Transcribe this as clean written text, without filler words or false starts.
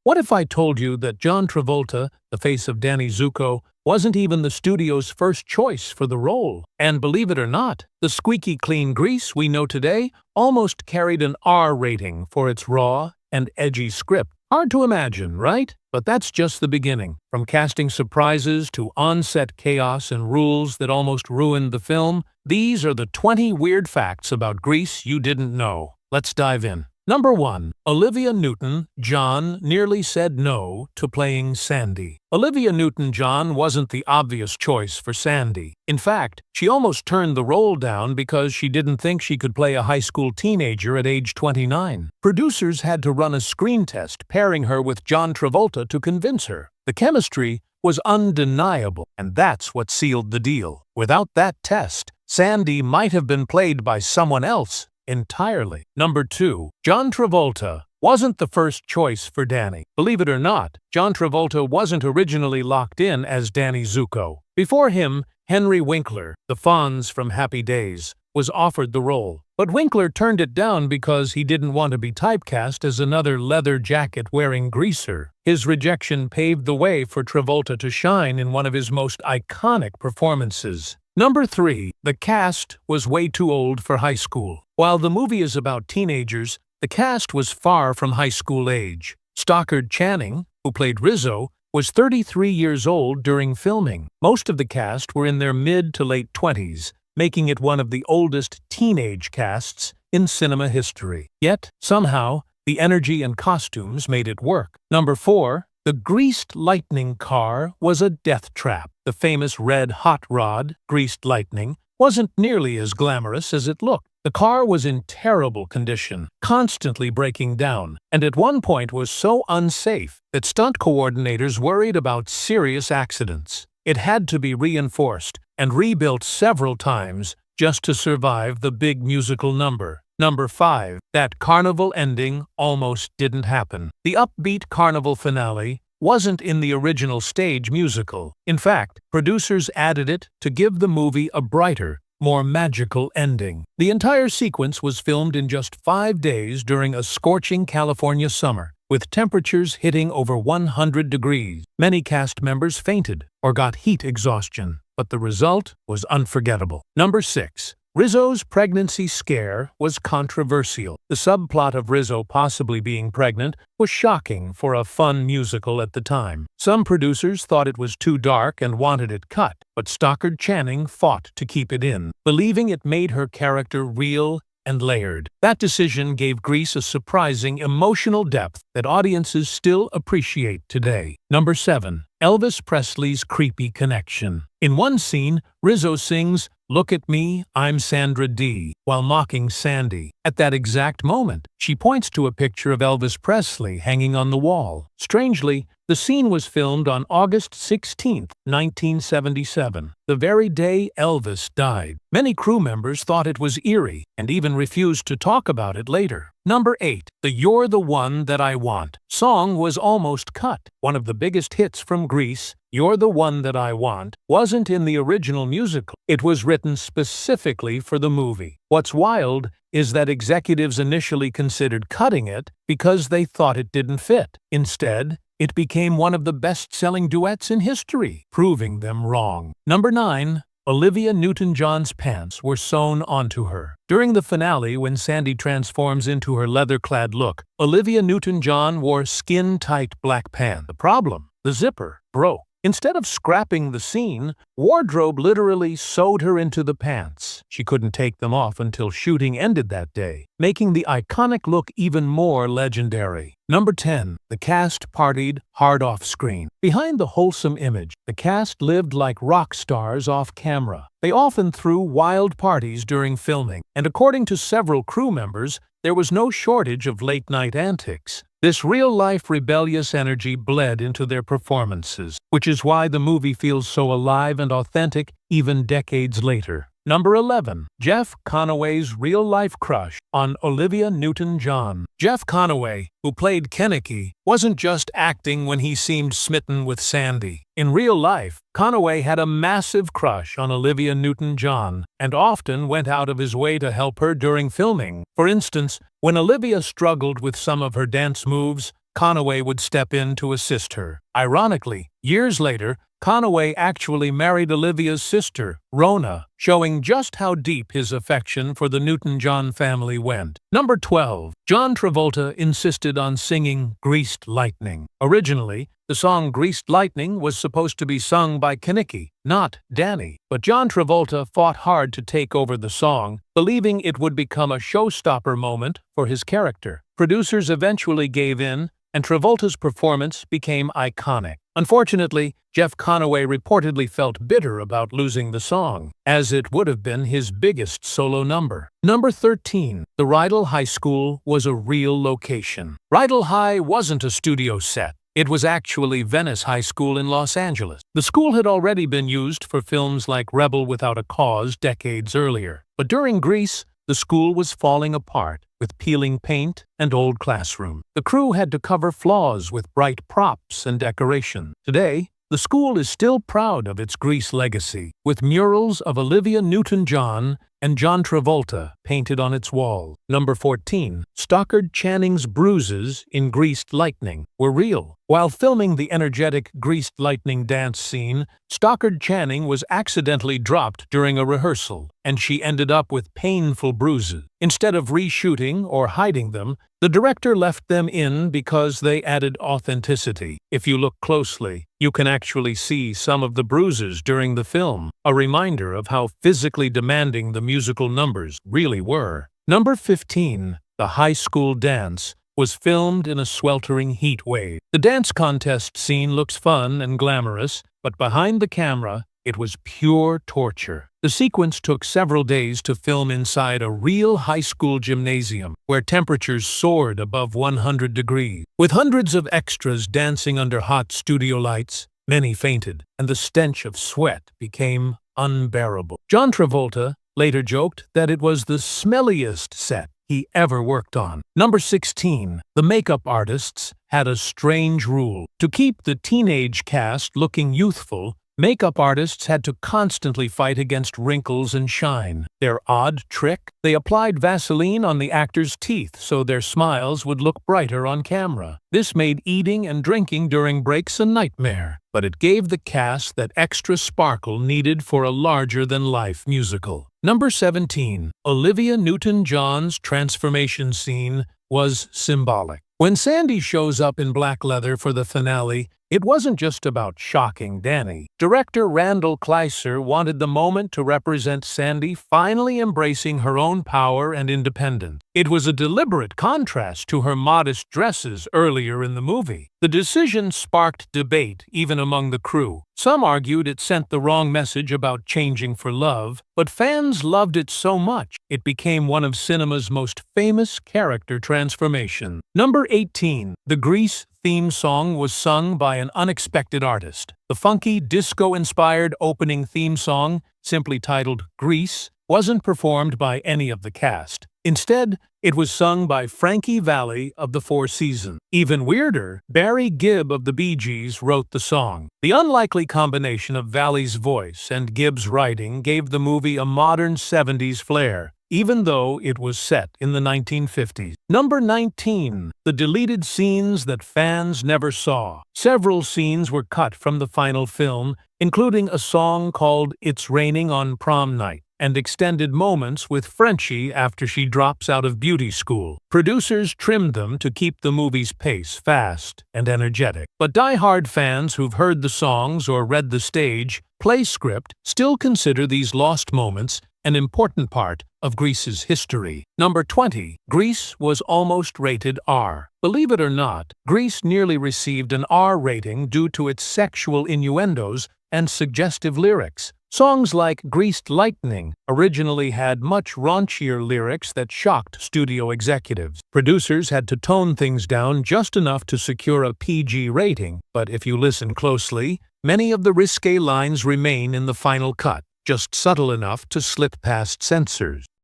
What if I told you that John Travolta, the face of Danny Zuko, wasn't even the studio's first choice for the role? And believe it or not, the squeaky clean Grease we know today almost carried an R rating for its raw and edgy script. Hard to imagine, right? But that's just the beginning. From casting surprises to on-set chaos and rules that almost ruined the film, these are the 20 weird facts about Grease you didn't know. Let's dive in. Number 1. Olivia Newton-John nearly said no to playing Sandy. Olivia Newton-John wasn't the obvious choice for Sandy. In fact, she almost turned the role down because she didn't think she could play a high school teenager at age 29. Producers had to run a screen test pairing her with John Travolta to convince her. The chemistry was undeniable, and that's what sealed the deal. Without that test, Sandy might have been played by someone else entirely. Number 2. John Travolta wasn't the first choice for Danny. Believe it or not, John Travolta wasn't originally locked in as Danny Zuko. Before him, Henry Winkler, the Fonz from Happy Days, was offered the role. But Winkler turned it down because he didn't want to be typecast as another leather jacket-wearing greaser. His rejection paved the way for Travolta to shine in one of his most iconic performances. Number 3. The cast was way too old for high school. While the movie is about teenagers, the cast was far from high school age. Stockard Channing, who played Rizzo, was 33 years old during filming. Most of the cast were in their mid to late 20s, making it one of the oldest teenage casts in cinema history. Yet, somehow, the energy and costumes made it work. Number 4. The greased lightning car was a death trap. The famous red hot rod, Greased Lightning, wasn't nearly as glamorous as it looked. The car was in terrible condition, constantly breaking down, and at one point was so unsafe that stunt coordinators worried about serious accidents. It had to be reinforced and rebuilt several times just to survive the big musical number. Number 5. That carnival ending almost didn't happen. The upbeat carnival finale wasn't in the original stage musical. In fact, producers added it to give the movie a brighter, more magical ending. The entire sequence was filmed in just 5 days during a scorching California summer, with temperatures hitting over 100 degrees. Many cast members fainted or got heat exhaustion, but the result was unforgettable. Number 6. Rizzo's pregnancy scare was controversial. The subplot of Rizzo possibly being pregnant was shocking for a fun musical at the time. Some producers thought it was too dark and wanted it cut, but Stockard Channing fought to keep it in, believing it made her character real and layered. That decision gave Grease a surprising emotional depth that audiences still appreciate today. Number 7. Elvis Presley's creepy connection. In one scene, Rizzo sings, "Look at me, I'm Sandra Dee," while mocking Sandy. At that exact moment, she points to a picture of Elvis Presley hanging on the wall. Strangely, the scene was filmed on August 16, 1977, the very day Elvis died. Many crew members thought it was eerie and even refused to talk about it later. Number 8. The "You're the One That I Want" song was almost cut. One of the biggest hits from Grease, "You're the One That I Want," wasn't in the original musical. It was written specifically for the movie. What's wild is that executives initially considered cutting it because they thought it didn't fit. Instead, it became one of the best-selling duets in history, proving them wrong. Number 9. Olivia Newton-John's pants were sewn onto her. During the finale, when Sandy transforms into her leather-clad look, Olivia Newton-John wore skin-tight black pants. The problem? The zipper broke. Instead of scrapping the scene, wardrobe literally sewed her into the pants. She couldn't take them off until shooting ended that day, making the iconic look even more legendary. Number 10. The cast partied hard off-screen. Behind the wholesome image, the cast lived like rock stars off-camera. They often threw wild parties during filming, and according to several crew members, there was no shortage of late-night antics. This real-life rebellious energy bled into their performances, which is why the movie feels so alive and authentic even decades later. Number 11. Jeff Conaway's real-life crush on Olivia Newton-John. Jeff Conaway, who played Kenickie, wasn't just acting when he seemed smitten with Sandy. In real life, Conaway had a massive crush on Olivia Newton-John and often went out of his way to help her during filming. For instance, when Olivia struggled with some of her dance moves, Conaway would step in to assist her. Ironically, years later, Conaway actually married Olivia's sister, Rona, showing just how deep his affection for the Newton-John family went. Number 12. John Travolta insisted on singing Greased Lightning. Originally, the song Greased Lightning was supposed to be sung by Kenickie, not Danny. But John Travolta fought hard to take over the song, believing it would become a showstopper moment for his character. Producers eventually gave in, and Travolta's performance became iconic. Unfortunately, Jeff Conaway reportedly felt bitter about losing the song, as it would have been his biggest solo number. Number 13. The Rydell High School was a real location. Rydell High wasn't a studio set. It was actually Venice High School in Los Angeles. The school had already been used for films like Rebel Without a Cause decades earlier. But during Grease, the school was falling apart, with peeling paint and old classrooms. The crew had to cover flaws with bright props and decoration. Today, the school is still proud of its Grease legacy, with murals of Olivia Newton-John and John Travolta painted on its walls. Number 14. Stockard Channing's bruises in Greased Lightning were real. While filming the energetic Greased Lightning dance scene, Stockard Channing was accidentally dropped during a rehearsal, and she ended up with painful bruises. Instead of reshooting or hiding them, the director left them in because they added authenticity. If you look closely, you can actually see some of the bruises during the film, a reminder of how physically demanding the musical numbers really were. Number 15. The High School Dance was filmed in a sweltering heat wave. The dance contest scene looks fun and glamorous, but behind the camera, it was pure torture. The sequence took several days to film inside a real high school gymnasium, where temperatures soared above 100 degrees. With hundreds of extras dancing under hot studio lights, many fainted, and the stench of sweat became unbearable. John Travolta later joked that it was the smelliest set he ever worked on. Number 16. The makeup artists had a strange rule. To keep the teenage cast looking youthful, makeup artists had to constantly fight against wrinkles and shine. Their odd trick? They applied Vaseline on the actors' teeth so their smiles would look brighter on camera. This made eating and drinking during breaks a nightmare, but it gave the cast that extra sparkle needed for a larger-than-life musical. Number 17. Olivia Newton-John's transformation scene was symbolic. When Sandy shows up in black leather for the finale, it wasn't just about shocking Danny. Director Randall Kleiser wanted the moment to represent Sandy finally embracing her own power and independence. It was a deliberate contrast to her modest dresses earlier in the movie. The decision sparked debate even among the crew. Some argued it sent the wrong message about changing for love, but fans loved it so much, it became one of cinema's most famous character transformations. Number 18. The Grease theme song was sung by an unexpected artist. The funky, disco-inspired opening theme song, simply titled Grease, wasn't performed by any of the cast. Instead, it was sung by Frankie Valli of the Four Seasons. Even weirder, Barry Gibb of the Bee Gees wrote the song. The unlikely combination of Valli's voice and Gibb's writing gave the movie a modern 70s flair, even though it was set in the 1950s. Number 19. The deleted scenes that fans never saw. Several scenes were cut from the final film, including a song called It's Raining on Prom Night, and extended moments with Frenchie after she drops out of beauty school. Producers trimmed them to keep the movie's pace fast and energetic. But die-hard fans who've heard the songs or read the stage play script still consider these lost moments an important part of Grease's history. Number 20. Grease was almost rated R. Believe it or not, Grease nearly received an R rating due to its sexual innuendos and suggestive lyrics. Songs like Greased Lightning originally had much raunchier lyrics that shocked studio executives. Producers had to tone things down just enough to secure a PG rating, but if you listen closely, many of the risque lines remain in the final cut, just subtle enough to slip past censors.